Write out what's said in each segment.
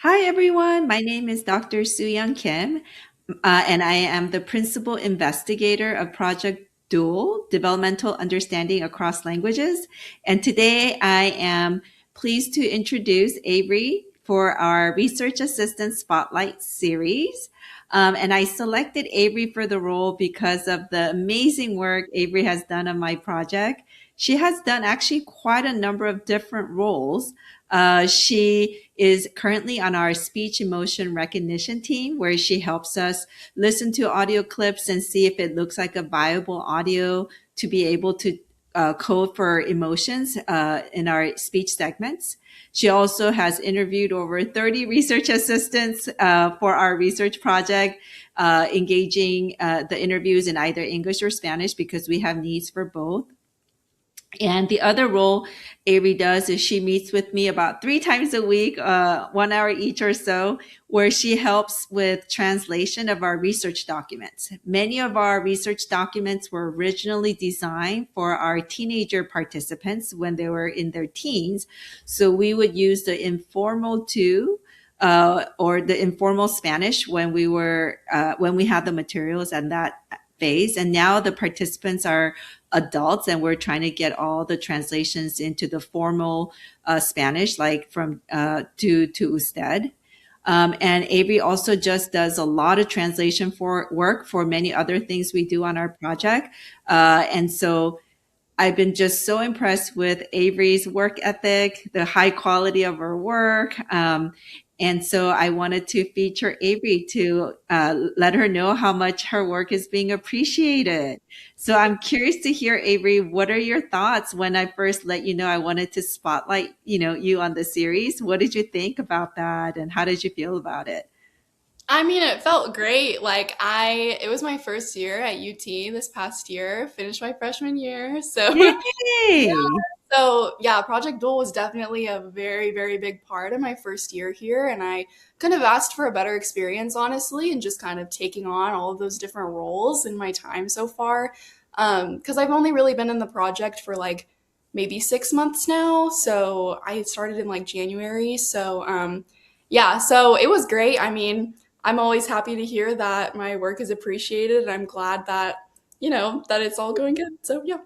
Hi, everyone. My name is Dr. Young Kim, and I am the principal investigator of Project Dual Developmental Understanding Across Languages. And today I am pleased to introduce Avery for our Research Assistant Spotlight series. And I selected Avery for the role because of the amazing work Avery has done on my project. She has done actually quite a number of different roles. She is currently on our speech emotion recognition team, where she helps us listen to audio clips and see if it looks like a viable audio to be able to code for emotions in our speech segments. She also has interviewed over 30 research assistants for our research project, engaging the interviews in either English or Spanish because we have needs for both. And the other role Avery does is she meets with me about 3 times a week, 1 hour each or so, where she helps with translation of our research documents. Many of our research documents were originally designed for our teenager participants when they were in their teens. So we would use the informal two or the informal Spanish when we had the materials at that phase. And now the participants are adults, and we're trying to get all the translations into the formal Spanish, like from to usted. And Avery also just does a lot of translation for work for many other things we do on our project. And so I've been just so impressed with Avery's work ethic, the high quality of her work. And so I wanted to feature Avery to let her know how much her work is being appreciated. So I'm curious to hear, Avery, what are your thoughts when I first let you know I wanted to spotlight, you on the series? What did you think about that, and how did you feel about it? I mean, it felt great. It was my first year at UT this past year, finished my freshman year. So, yeah. Yay! So, Project Duel was definitely a very, very big part of my first year here. And I kind of asked for a better experience, honestly, and just kind of taking on all of those different roles in my time so far. Because I've only really been in the project for like maybe 6 months now. So, I started in like January. So it was great. I mean, I'm always happy to hear that my work is appreciated. I'm glad that it's all going good. So yeah.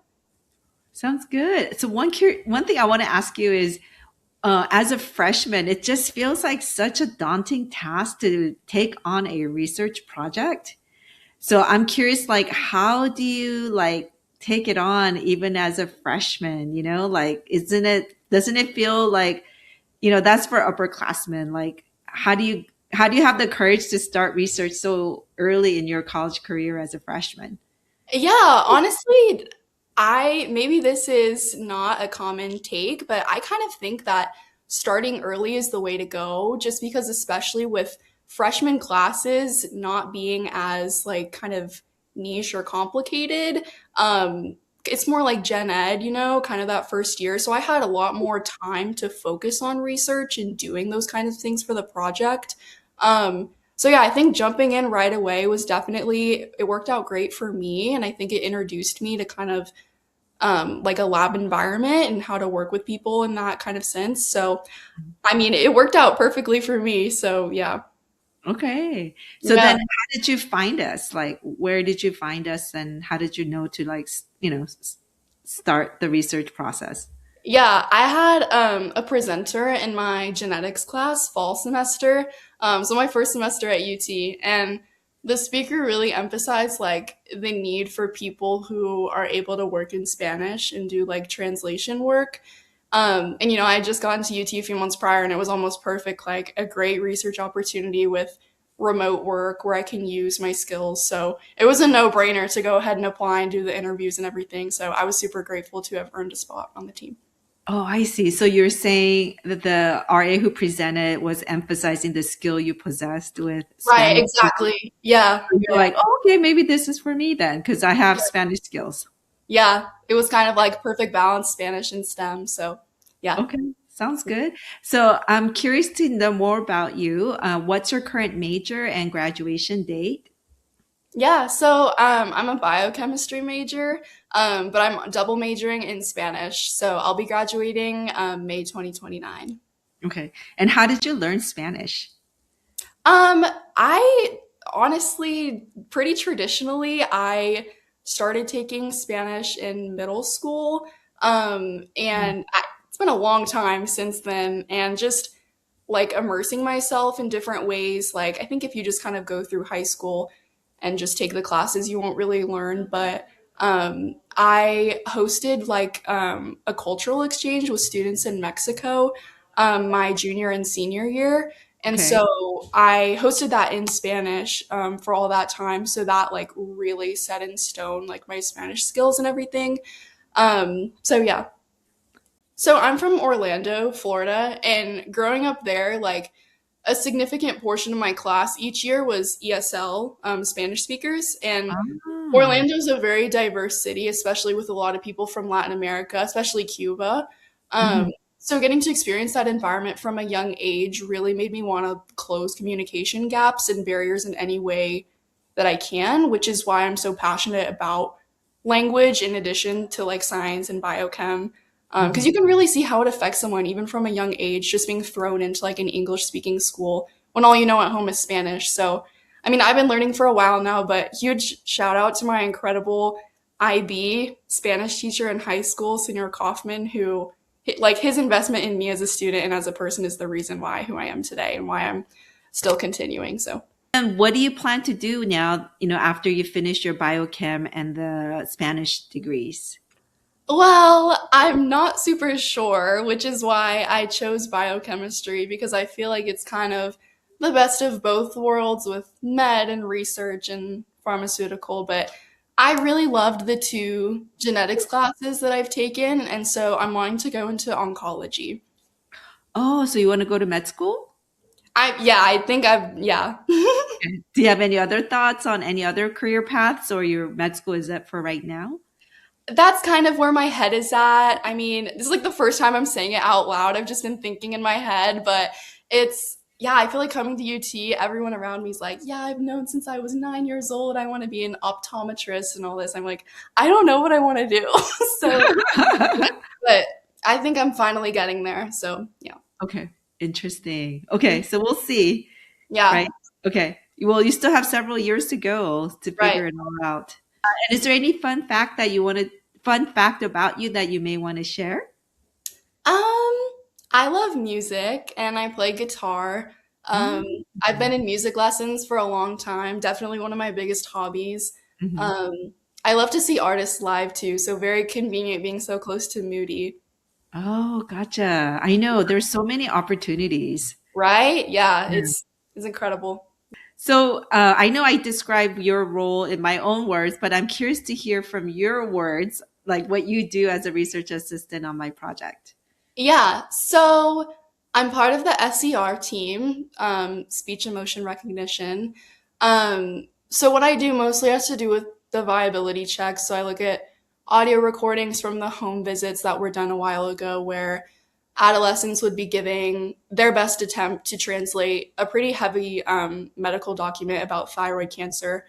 Sounds good. So one thing I want to ask you is, as a freshman, it just feels like such a daunting task to take on a research project. So I'm curious, like, how do you like take it on even as a freshman? Like, doesn't it feel like, that's for upperclassmen? Like, how do you have the courage to start research so early in your college career as a freshman? Yeah, honestly, I maybe this is not a common take, but I kind of think that starting early is the way to go, just because especially with freshman classes not being as like kind of niche or complicated, it's more like gen ed, kind of that first year. So I had a lot more time to focus on research and doing those kind of things for the project. So yeah, I think jumping in right away was definitely it worked out great for me, and I think it introduced me to kind of like a lab environment and how to work with people in that kind of sense. So I mean, it worked out perfectly for me. So yeah, Okay. So then yeah. how did you find us? Like, where did you find us, and how did you know to like, start the research process? Yeah, I had a presenter in my genetics class fall semester. So my first semester at UT, and the speaker really emphasized like the need for people who are able to work in Spanish and do like translation work. And I had just gotten to UT a few months prior, and it was almost perfect, like a great research opportunity with remote work where I can use my skills. So it was a no-brainer to go ahead and apply and do the interviews and everything. So I was super grateful to have earned a spot on the team. Oh, I see. So you're saying that the RA who presented was emphasizing the skill you possessed with Right, Spanish. exactly. Yeah, You're yeah, like, oh, okay, maybe this is for me then, because I have Spanish skills. yeah. It was kind of like perfect balance, Spanish and STEM. So, yeah. Okay, sounds good. So I'm curious to know more about you. What's your current major and graduation date? Yeah, so I'm a biochemistry major, but I'm double majoring in Spanish. So I'll be graduating May 2029. Okay. And how did you learn Spanish? Um, I honestly, pretty traditionally, I started taking Spanish in middle school. It's been a long time since then, and just like immersing myself in different ways. Like, I think if you just kind of go through high school and just take the classes, you won't really learn. But I hosted a cultural exchange with students in Mexico my junior and senior year. And Okay. so I hosted that in Spanish for all that time. So that like really set in stone like my Spanish skills and everything. So yeah. So I'm from Orlando, Florida, and growing up there, like a significant portion of my class each year was ESL, Spanish speakers. And Ah. Orlando's a very diverse city, especially with a lot of people from Latin America, especially Cuba. Um, Mhm. so getting to experience that environment from a young age really made me want to close communication gaps and barriers in any way that I can, which is why I'm so passionate about language in addition to like science and biochem. Because Mhm. you can really see how it affects someone even from a young age, just being thrown into like an English speaking school when all you know at home is Spanish. So I mean, I've been learning for a while now, but huge shout out to my incredible IB Spanish teacher in high school, Senor Kaufman, who like his investment in me as a student and as a person is the reason why who I am today and why I'm still continuing. So, And what do you plan to do now, after you finish your biochem and the Spanish degrees? well, I'm not super sure, which is why I chose biochemistry because I feel like it's kind of the best of both worlds with med and research and pharmaceutical. But I really loved the two genetics classes that I've taken, and so I'm wanting to go into oncology. Oh, so you want to go to med school? I think yeah. Do you have any other thoughts on any other career paths, or your med school is that for right now? That's kind of where my head is at. I mean, this is like the first time I'm saying it out loud. I've just been thinking in my head, but yeah, I feel like coming to UT, everyone around me is like, yeah, I've known since I was 9 years old. I want to be an optometrist and all this. I'm like, I don't know what I want to do. So, but I think I'm finally getting there. So, yeah. Okay, interesting. Okay, so we'll see, Yeah, right? Okay. Well, you still have several years to go to right. figure it all out. And is there any fun fact about you that you may want to share? I love music and I play guitar. Um, Oh. I've been in music lessons for a long time, definitely one of my biggest hobbies. Mhm. Um, I love to see artists live too, so very convenient being so close to Moody. Oh, gotcha. I know there's so many opportunities. Right? Yeah, Yeah. it's incredible. So I know I described your role in my own words, but I'm curious to hear from your words, like what you do as a research assistant on my project. Yeah, so I'm part of the SER team, speech and motion recognition. So what I do mostly has to do with the viability checks. So I look at audio recordings from the home visits that were done a while ago, where adolescents would be giving their best attempt to translate a pretty heavy medical document about thyroid cancer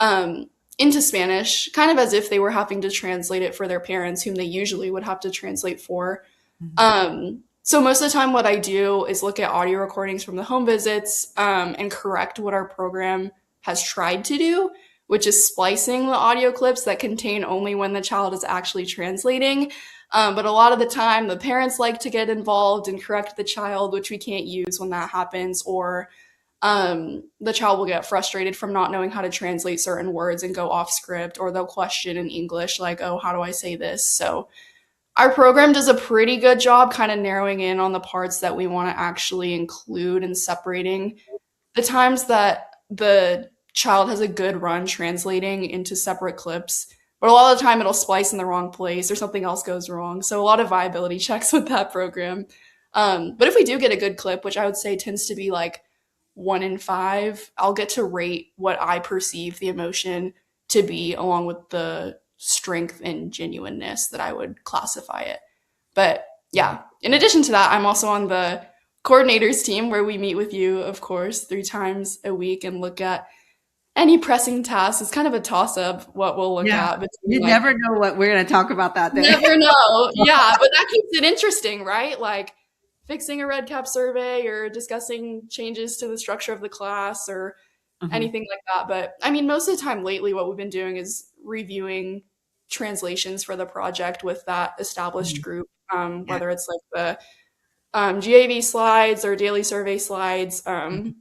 um, into Spanish, kind of as if they were having to translate it for their parents, whom they usually would have to translate for. Mhm. So most of the time, what I do is look at audio recordings from the home visits and correct what our program has tried to do, which is splicing the audio clips that contain only when the child is actually translating. But a lot of the time, the parents like to get involved and correct the child, which we can't use when that happens, or the child will get frustrated from not knowing how to translate certain words and go off script, or they'll question in English, like, oh, how do I say this? So our program does a pretty good job kind of narrowing in on the parts that we want to actually include and separating the times that the child has a good run translating into separate clips. But a lot of the time it'll splice in the wrong place or something else goes wrong. So a lot of viability checks with that program. But if we do get a good clip, which I would say tends to be like 1 in 5, I'll get to rate what I perceive the emotion to be along with the strength and genuineness that I would classify it. But yeah, in addition to that, I'm also on the coordinators team where we meet with you, of course, 3 times a week and look at any pressing tasks. It's kind of a toss up what we'll look Yeah. at between You like, never know what we're going to talk about that day. never know. Yeah, but that keeps it interesting, right? Like, fixing a red cap survey or discussing changes to the structure of the class or Mhm. anything like that. But I mean, most of the time lately, what we've been doing is reviewing translations for the project with that established Mhm. group, Yeah. whether it's like the GAV slides or daily survey slides. Mhm.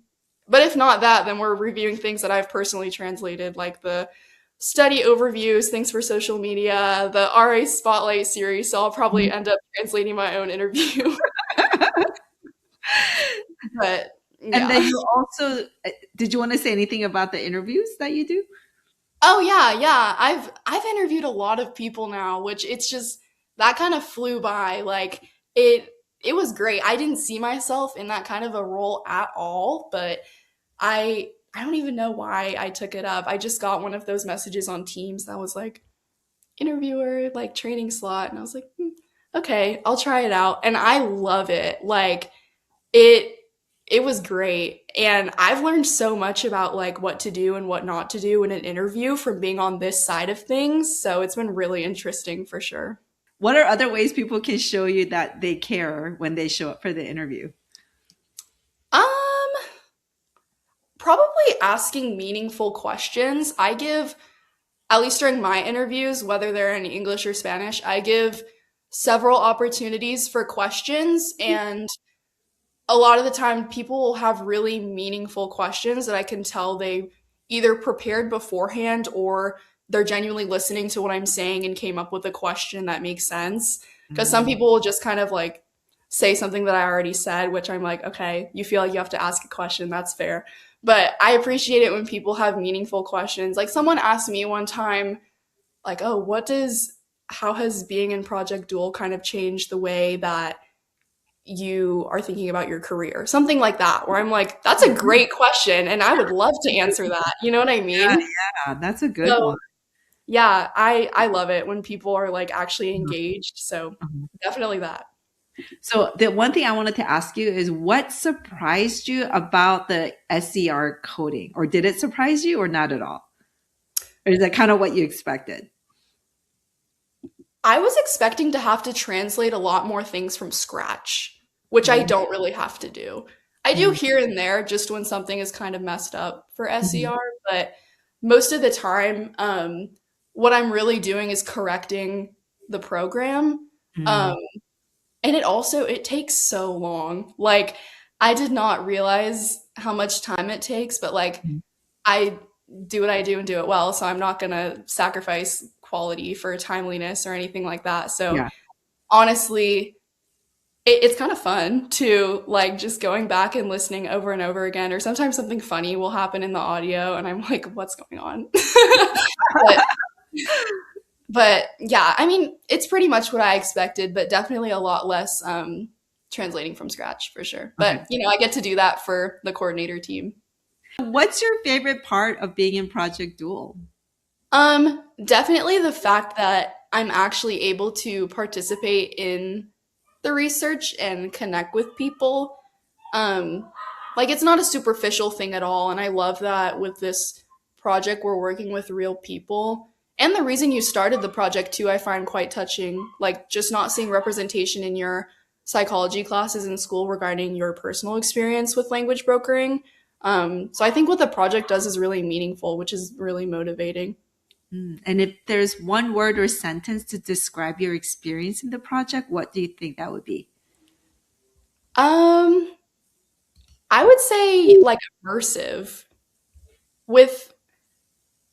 But if not that, then we're reviewing things that I've personally translated, like the study overviews, things for social media, the RA Spotlight series. So I'll probably Mhm. end up translating my own interview. But And then yeah. you also did you want to say anything about the interviews that you do? Oh yeah, yeah. I've interviewed a lot of people now, which it's just that kind of flew by. Like it was great. I didn't see myself in that kind of a role at all, but I don't even know why I took it up. I just got one of those messages on Teams that was like interviewer like training slot and I was like, okay, I'll try it out. And I love it. Like it it was great. And I've learned so much about like what to do and what not to do in an interview from being on this side of things. So it's been really interesting for sure. What are other ways people can show you that they care when they show up for the interview? Um Probably asking meaningful questions. I give, at least during my interviews, whether they're in English or Spanish, I give several opportunities for questions. And a lot of the time, people will have really meaningful questions that I can tell they either prepared beforehand or they're genuinely listening to what I'm saying and came up with a question that makes sense. Because some Mm. people will just kind of like say something that I already said, which I'm like, okay, you feel like you have to ask a question. That's fair. But I appreciate it when people have meaningful questions. Like someone asked me one time, like, oh, how has being in Project Dual kind of changed the way that you are thinking about your career? Something like that, where I'm like, that's a great question and I would love to answer that. You know what I Yeah, mean? yeah, that's a good one. So yeah, I love it when people are like actually Mhm, engaged. So mhm. definitely that. So the one thing I wanted to ask you is what surprised you about the SCR coding? Or did it surprise you or not at all? Or is that kind of what you expected? I was expecting to have to translate a lot more things from scratch, which I Mhm, don't really have to do. I do mhm, here and there just when something is kind of messed up for mhm, SER, but most of the time, what I'm really doing is correcting the program. Um, mhm, and it takes so long. Like, I did not realize how much time it takes, but like, mhm. I do what I do and do it well, so I'm not gonna sacrifice quality for timeliness or anything like that. So Yeah. honestly, it's kind of fun to like just going back and listening over and over again. Or sometimes something funny will happen in the audio, and I'm like, "What's going on?" but but yeah, I mean, it's pretty much what I expected, but definitely a lot less translating from scratch for sure. Okay. But I get to do that for the coordinator team. What's your favorite part of being in Project Dual? Definitely the fact that I'm actually able to participate in the research and connect with people. Um, like it's not a superficial thing at all, and I love that with this project we're working with real people. And the reason you started the project too, I find quite touching. Like just not seeing representation in your psychology classes in school regarding your personal experience with language brokering. So I think what the project does is really meaningful, which is really motivating. And if there's one word or sentence to describe your experience in the project, what do you think that would be? Um, I would say like immersive. With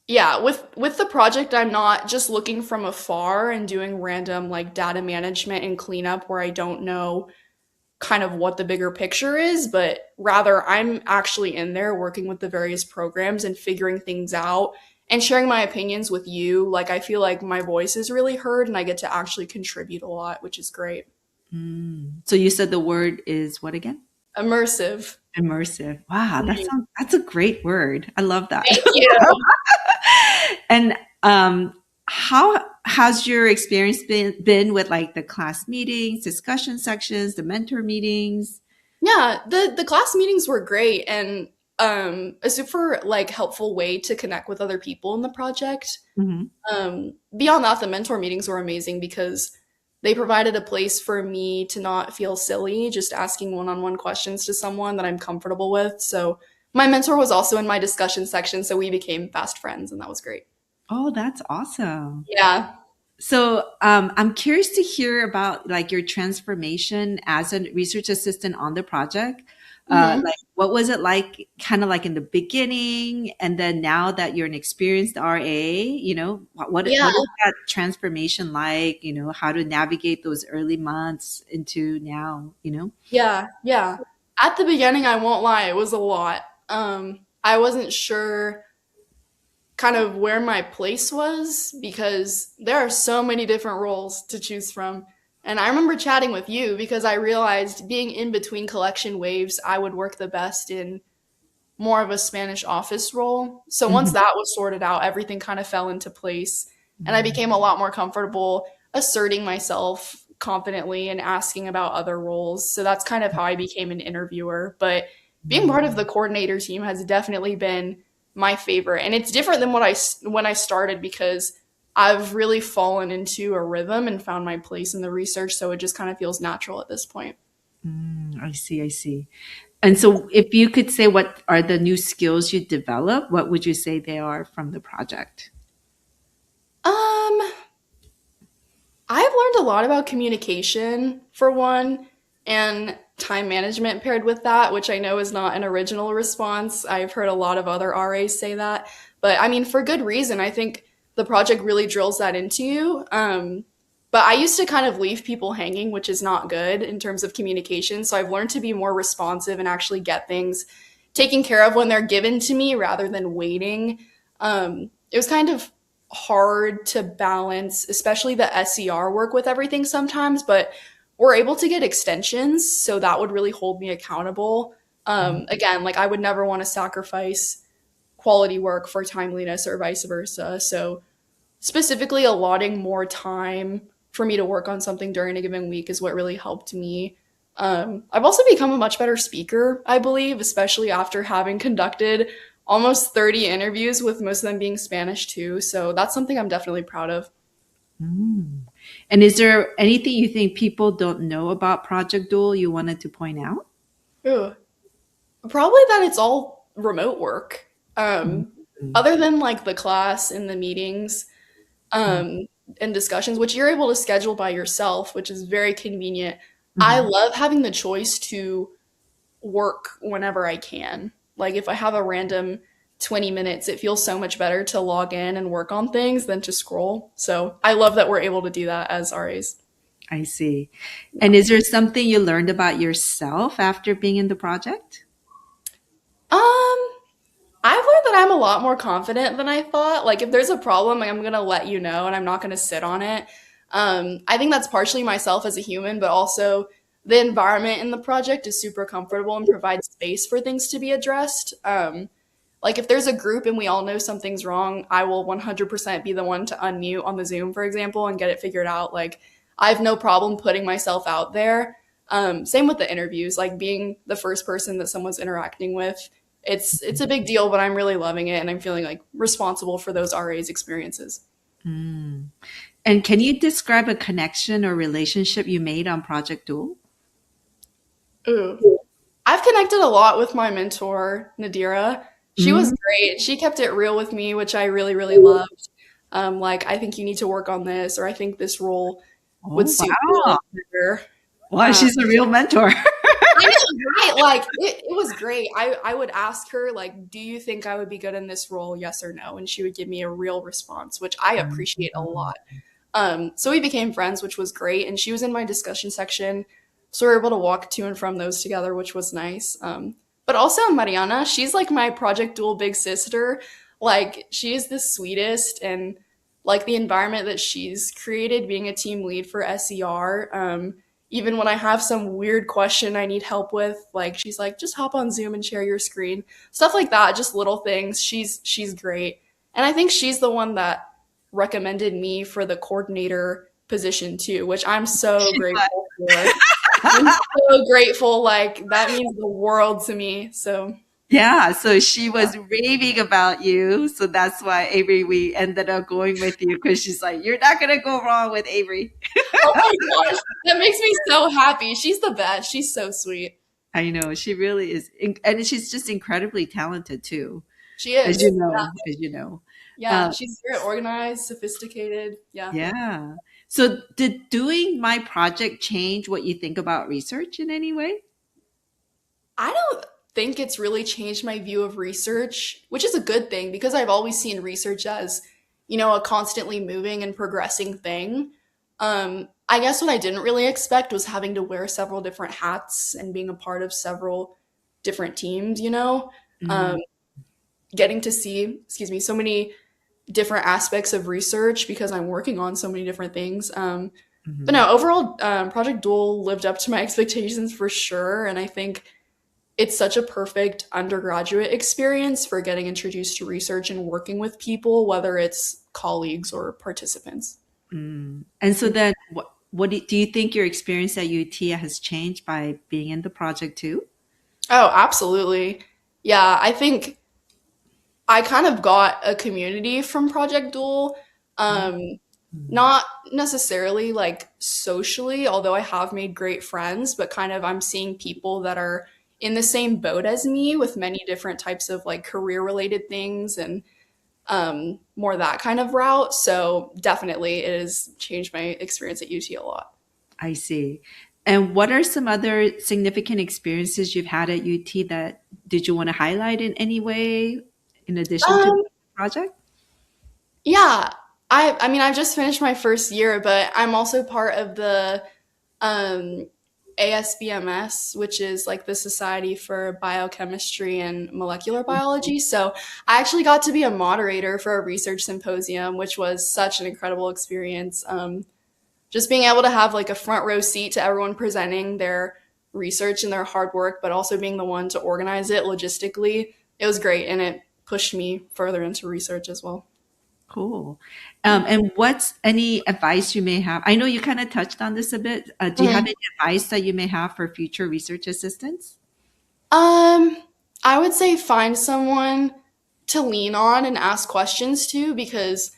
Yeah, with the project, I'm not just looking from afar and doing random like data management and cleanup where I don't know kind of what the bigger picture is, but rather I'm actually in there working with the various programs and figuring things out and sharing my opinions with you. Like I feel like my voice is really heard and I get to actually contribute a lot, which is great. So you said the word is what again? Immersive. Immersive. Wow, Mhm. that's a great word. I love that. Thank you. And how has your experience been with like the class meetings, discussion sections, the mentor meetings? Yeah, the class meetings were great and a super like helpful way to connect with other people in the project. Mhm. Beyond that, the mentor meetings were amazing because they provided a place for me to not feel silly, just asking one-on-one questions to someone that I'm comfortable with. So my mentor was also in my discussion section, so we became fast friends, and that was great. Oh, that's awesome. Yeah. So, I'm curious to hear about like your transformation as a research assistant on the project. Hmm. Like, what was it like, kind of like in the beginning, and then now that you're an experienced RA, Yeah. what is that transformation like? How to navigate those early months into now? Yeah. Yeah. At the beginning, I won't lie, it was a lot. I wasn't sure kind of where my place was because there are so many different roles to choose from. And I remember chatting with you because I realized being in between collection waves, I would work the best in more of a Spanish office role. So once Mhm. that was sorted out, everything kind of fell into place. And I Mm, became a lot more comfortable asserting myself confidently and asking about other roles. So that's kind of how I became an interviewer. But being mm, part of the coordinator team has definitely been my favorite. And it's different than when I started because I've really fallen into a rhythm and found my place in the research. So it just kind of feels natural at this point. I see, I see. And so, if you could say what are the new skills you develop, what would you say they are from the project? Um, I've learned a lot about communication, for one, and time management paired with that, which I know is not an original response. I've heard a lot of other RAs say that. But I mean, for good reason. I think the project really drills that into you. But I used to kind of leave people hanging, which is not good in terms of communication. So I've learned to be more responsive and actually get things taken care of when they're given to me rather than waiting. It was kind of hard to balance, especially the SER work with everything sometimes, but we're able to get extensions, so that would really hold me accountable. Again, like I would never want to sacrifice quality work for timeliness or vice versa. So specifically allotting more time for me to work on something during a given week is what really helped me. I've also become a much better speaker, I believe, especially after having conducted almost 30 interviews with most of them being Spanish too. So that's something I'm definitely proud of. Mm. And is there anything you think people don't know about Project Dual you wanted to point out? Ooh. Probably that it's all remote work. Mhm. Other than like the class and the meetings, um, and discussions, which you're able to schedule by yourself, which is very convenient. I Mhm. love having the choice to work whenever I can. Like if I have a random 20 minutes, it feels so much better to log in and work on things than to scroll. So I love that we're able to do that as RAs. I see. Yeah. And is there something you learned about yourself after being in the project? Um, I've learned that I'm a lot more confident than I thought. Like if there's a problem, I'm gonna let you know and I'm not gonna sit on it. I think that's partially myself as a human, but also the environment in the project is super comfortable and provides space for things to be addressed. Like if there's a group and we all know something's wrong, I will 100% be the one to unmute on the Zoom, for example, and get it figured out. Like I have no problem putting myself out there. Same with the interviews, like being the first person that someone's interacting with. It's a big deal, but I'm really loving it and I'm feeling like responsible for those RAs experiences. Mm. And can you describe a connection or relationship you made on Project Dual? Ooh. I've connected a lot with my mentor, Nadira. She was Mm. great. She kept it real with me, which I really, really loved. Like, I think you need to work on this, or I think this role would Oh, suit you a wow. lot better. Wow, she's a real mentor. I know, right? Like, it was great. I would ask her, like, do you think I would be good in this role? Yes or no? And she would give me a real response, which I appreciate a lot. So we became friends, which was great. And she was in my discussion section. So we were able to walk to and from those together, which was nice. But also Mariana, she's like my Project Dual big sister. Like she is the sweetest and like the environment that she's created being a team lead for SER. Even when I have some weird question I need help with, like she's like, just hop on Zoom and share your screen. Stuff like that, just little things. She's great. And I think she's the one that recommended me for the coordinator position too, which I'm so But grateful for. I'm so grateful. Like that means the world to me. So Yeah, so she was raving about you. So that's why Avery, we ended up going with you because she's like, you're not gonna go wrong with Avery. Oh my gosh, that makes me so happy. She's the best. She's so sweet. I know she really is, and she's just incredibly talented too, She is. as you know. Yeah, Uh, she's very organized, sophisticated. Yeah. yeah. So did doing my project change what you think about research in any way? I don't think it's really changed my view of research, which is a good thing because I've always seen research as, a constantly moving and progressing thing. I guess what I didn't really expect was having to wear several different hats and being a part of several different teams. Um, Mm, Getting to see, excuse me, so many different aspects of research because I'm working on so many different things. But mhm. no, overall, Project Duel lived up to my expectations for sure. And I think it's such a perfect undergraduate experience for getting introduced to research and working with people, whether it's colleagues or participants. Mm. And so then, what do you think your experience at UT has changed by being in the project too? Oh, absolutely. Yeah, I think I kind of got a community from Project Duel. Um, Mm. Not necessarily like socially, although I have made great friends, but kind of I'm seeing people that are in the same boat as me with many different types of like career related things and more that kind of route. So definitely it has changed my experience at UT a lot. I see. And what are some other significant experiences you've had at UT that did you want to highlight in any way in addition to the Um, project? yeah, I mean I've just finished my first year, but I'm also part of the um, ASBMS, which is like the Society for Biochemistry and Molecular Biology. So I actually got to be a moderator for a research symposium, which was such an incredible experience. Just being able to have like a front row seat to everyone presenting their research and their hard work, but also being the one to organize it logistically, it was great and it pushed me further into research as well. Cool. And what's any advice you may have? I know you kind of touched on this a bit. Do you have Mhm. any advice that you may have for future research assistants? Um, I would say find someone to lean on and ask questions to because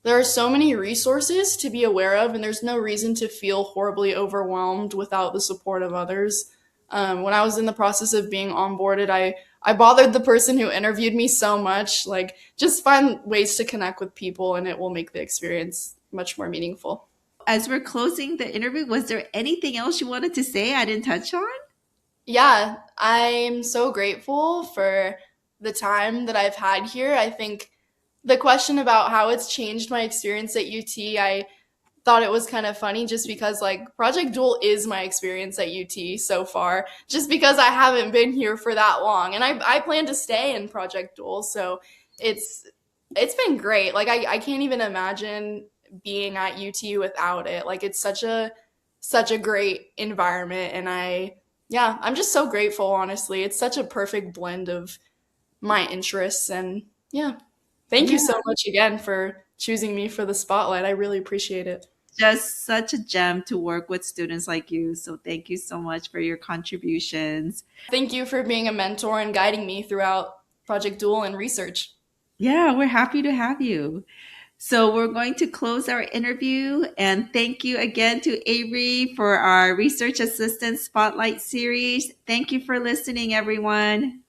there are so many resources to be aware of, and there's no reason to feel horribly overwhelmed without the support of others. When I was in the process of being onboarded, I bothered the person who interviewed me so much. Like, just find ways to connect with people, and it will make the experience much more meaningful. As we're closing the interview, was there anything else you wanted to say I didn't touch on? Yeah, I'm so grateful for the time that I've had here. I think the question about how it's changed my experience at UT, I thought it was kind of funny just because like Project Duel is my experience at UT so far, just because I haven't been here for that long. And I plan to stay in Project Duel, so it's it's been great. Like I can't even imagine being at UT without it. Like it's such a great environment and I'm just so grateful, honestly. It's such a perfect blend of my interests and yeah. Thank you Yeah, so much again for choosing me for the spotlight. I really appreciate it. just such a gem to work with students like you. So thank you so much for your contributions. Thank you for being a mentor and guiding me throughout Project Duel and research. Yeah, we're happy to have you. So we're going to close our interview and thank you again to Avery for our Research Assistant Spotlight series. Thank you for listening, everyone.